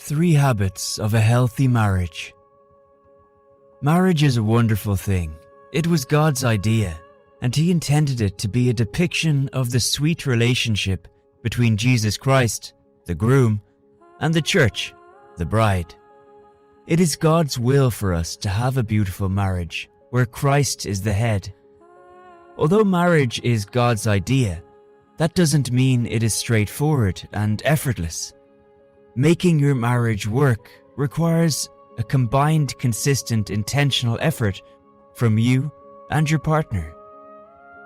3 Habits of a Healthy Marriage. Marriage is a wonderful thing. It was God's idea, and He intended it to be a depiction of the sweet relationship between Jesus Christ, the groom, and the church, the bride. It is God's will for us to have a beautiful marriage where Christ is the head. Although marriage is God's idea, that doesn't mean it is straightforward and effortless. Making your marriage work requires a combined, consistent, intentional effort from you and your partner.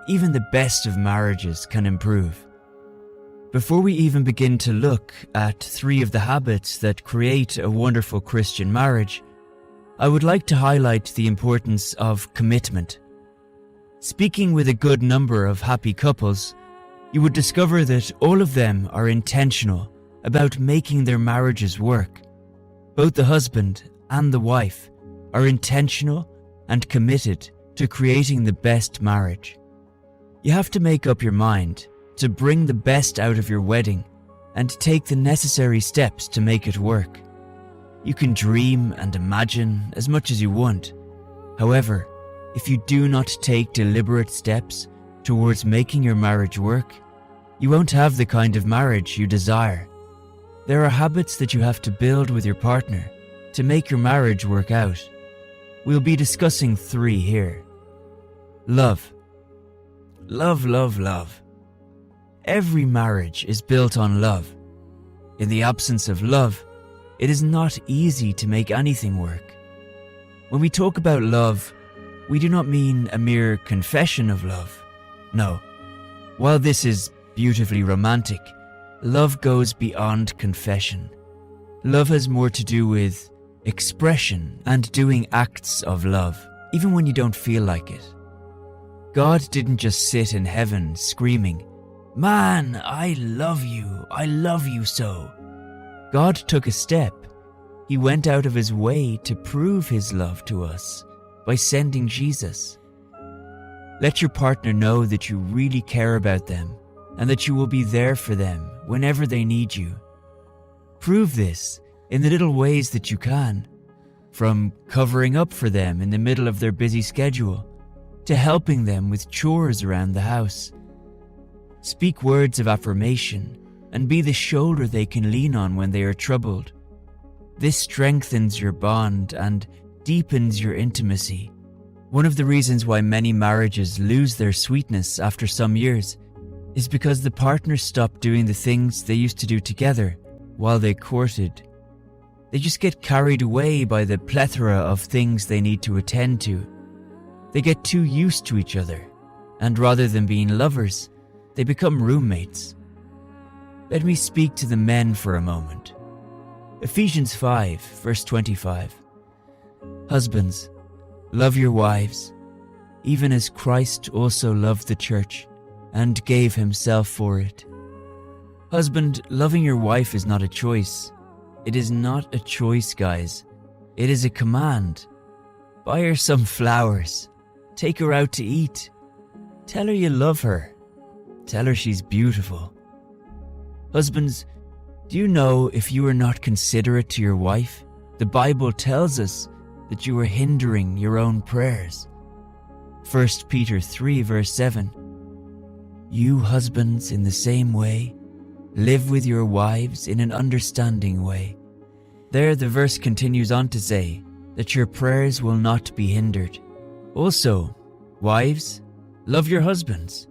Even the best of marriages can improve. Before we even begin to look at 3 of the habits that create a wonderful Christian marriage, I would like to highlight the importance of commitment. Speaking with a good number of happy couples, you would discover that all of them are intentional about making their marriages work. Both the husband and the wife are intentional and committed to creating the best marriage. You have to make up your mind to bring the best out of your wedding and take the necessary steps to make it work. You can dream and imagine as much as you want. However, if you do not take deliberate steps towards making your marriage work, you won't have the kind of marriage you desire. There are habits that you have to build with your partner to make your marriage work out. We'll be discussing 3 here. Love. Love, love, love. Every marriage is built on love. In the absence of love, it is not easy to make anything work. When we talk about love, we do not mean a mere confession of love. No. While this is beautifully romantic, love goes beyond confession. Love has more to do with expression and doing acts of love, even when you don't feel like it. God didn't just sit in heaven screaming, "Man, I love you so." God took a step. He went out of His way to prove His love to us by sending Jesus. Let your partner know that you really care about them and that you will be there for them whenever they need you. Prove this in the little ways that you can, from covering up for them in the middle of their busy schedule to helping them with chores around the house. Speak words of affirmation and be the shoulder they can lean on when they are troubled. This strengthens your bond and deepens your intimacy. One of the reasons why many marriages lose their sweetness after some years is because the partners stop doing the things they used to do together while they courted. They just get carried away by the plethora of things they need to attend to. They get too used to each other, and rather than being lovers, they become roommates. Let me speak to the men for a moment. Ephesians 5, verse 25. Husbands, love your wives, even as Christ also loved the church and gave Himself for it. Husband, loving your wife is not a choice. It is not a choice, guys. It is a command. Buy her some flowers. Take her out to eat. Tell her you love her. Tell her she's beautiful. Husbands, do you know if you are not considerate to your wife, the Bible tells us that you are hindering your own prayers. 1 Peter 3 verse 7. You husbands, in the same way, live with your wives in an understanding way. There the verse continues on to say that your prayers will not be hindered. Also, wives, love your husbands.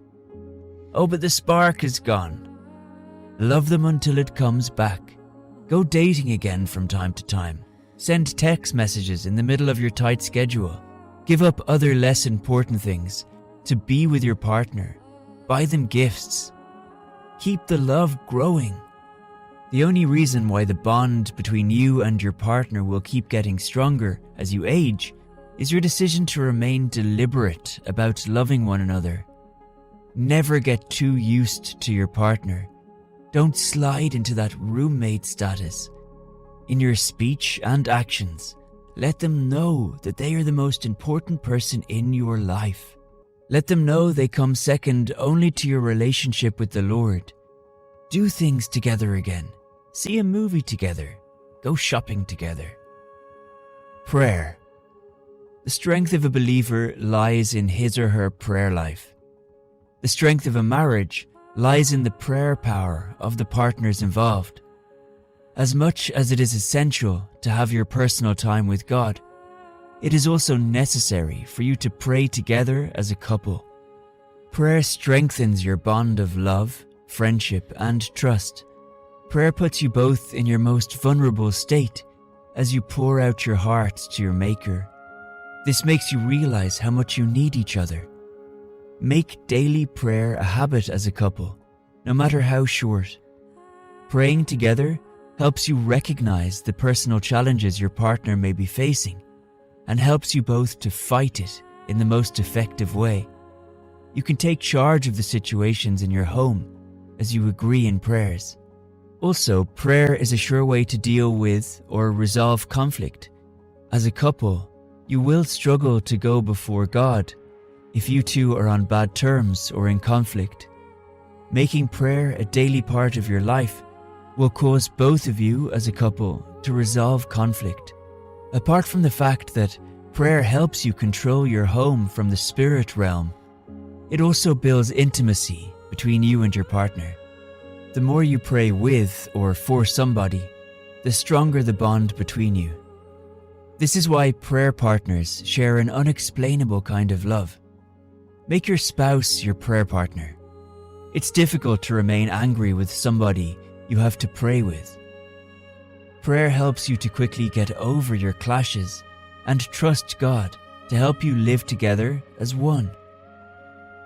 Oh, but the spark is gone. Love them until it comes back. Go dating again from time to time. Send text messages in the middle of your tight schedule. Give up other less important things to be with your partner. Buy them gifts. Keep the love growing. The only reason why the bond between you and your partner will keep getting stronger as you age is your decision to remain deliberate about loving one another. Never get too used to your partner. Don't slide into that roommate status. In your speech and actions, let them know that they are the most important person in your life. Let them know they come second only to your relationship with the Lord. Do things together again. See a movie together. go shopping together. Prayer. The strength of a believer lies in his or her prayer life. The strength of a marriage lies in the prayer power of the partners involved. As much as it is essential to have your personal time with God, it is also necessary for you to pray together as a couple. Prayer strengthens your bond of love, friendship, and trust. Prayer puts you both in your most vulnerable state as you pour out your heart to your Maker. This makes you realize how much you need each other. Make daily prayer a habit as a couple, no matter how short. Praying together helps you recognize the personal challenges your partner may be facing and helps you both to fight it in the most effective way. You can take charge of the situations in your home as you agree in prayers. Also, prayer is a sure way to deal with or resolve conflict. As a couple, you will struggle to go before God if you two are on bad terms or in conflict. Making prayer a daily part of your life will cause both of you as a couple to resolve conflict. Apart from the fact that prayer helps you control your home from the spirit realm, it also builds intimacy between you and your partner. The more you pray with or for somebody, the stronger the bond between you. This is why prayer partners share an unexplainable kind of love. Make your spouse your prayer partner. It's difficult to remain angry with somebody you have to pray with. Prayer helps you to quickly get over your clashes and trust God to help you live together as one.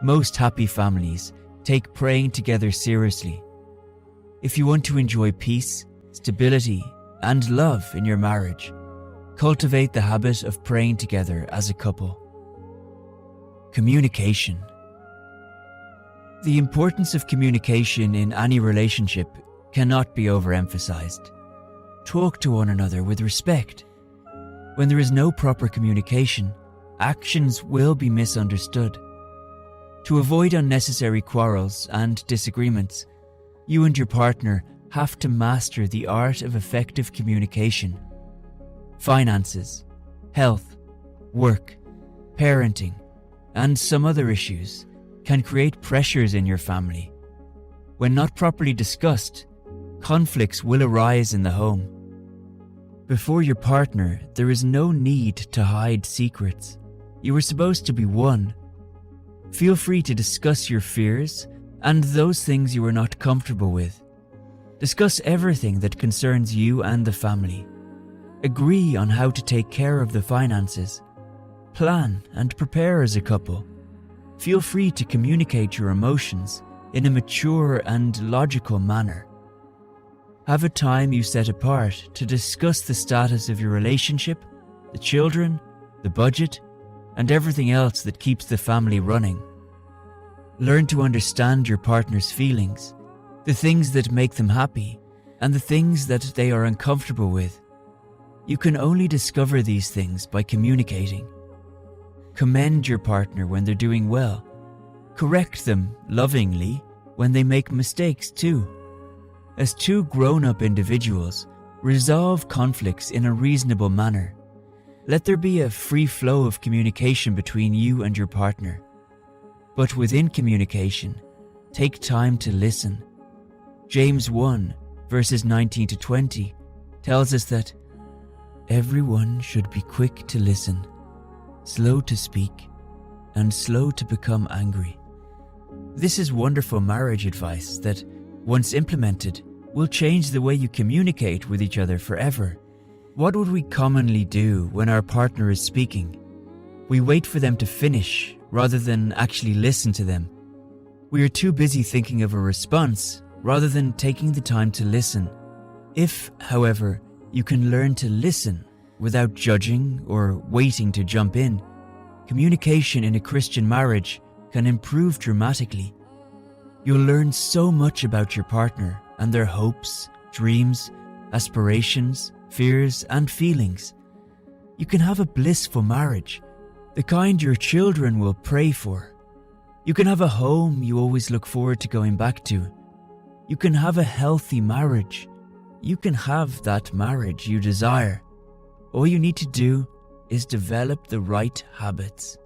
Most happy families take praying together seriously. If you want to enjoy peace, stability, and love in your marriage, cultivate the habit of praying together as a couple. Communication. The importance of communication in any relationship cannot be overemphasized. Talk to one another with respect. When there is no proper communication, actions will be misunderstood. To avoid unnecessary quarrels and disagreements, you and your partner have to master the art of effective communication. Finances, health, work, parenting, and some other issues can create pressures in your family. When not properly discussed, conflicts will arise in the home. Before your partner, there is no need to hide secrets. You are supposed to be one. Feel free to discuss your fears and those things you are not comfortable with. Discuss everything that concerns you and the family. Agree on how to take care of the finances. Plan and prepare as a couple. Feel free to communicate your emotions in a mature and logical manner. Have a time you set apart to discuss the status of your relationship, the children, the budget, and everything else that keeps the family running. Learn to understand your partner's feelings, the things that make them happy, and the things that they are uncomfortable with. You can only discover these things by communicating. Commend your partner when they're doing well. Correct them lovingly when they make mistakes too. As two grown-up individuals, resolve conflicts in a reasonable manner. Let there be a free flow of communication between you and your partner. But within communication, take time to listen. James 1, verses 19 to 20, tells us that everyone should be quick to listen, slow to speak, and slow to become angry. This is wonderful marriage advice that, once implemented, will change the way you communicate with each other forever. What would we commonly do when our partner is speaking? We wait for them to finish rather than actually listen to them. We are too busy thinking of a response rather than taking the time to listen. If, however, you can learn to listen without judging or waiting to jump in, communication in a Christian marriage can improve dramatically. You'll learn so much about your partner and their hopes, dreams, aspirations, fears, and feelings. You can have a blissful marriage, the kind your children will pray for. You can have a home you always look forward to going back to. You can have a healthy marriage, you can have that marriage you desire. All you need to do is develop the right habits.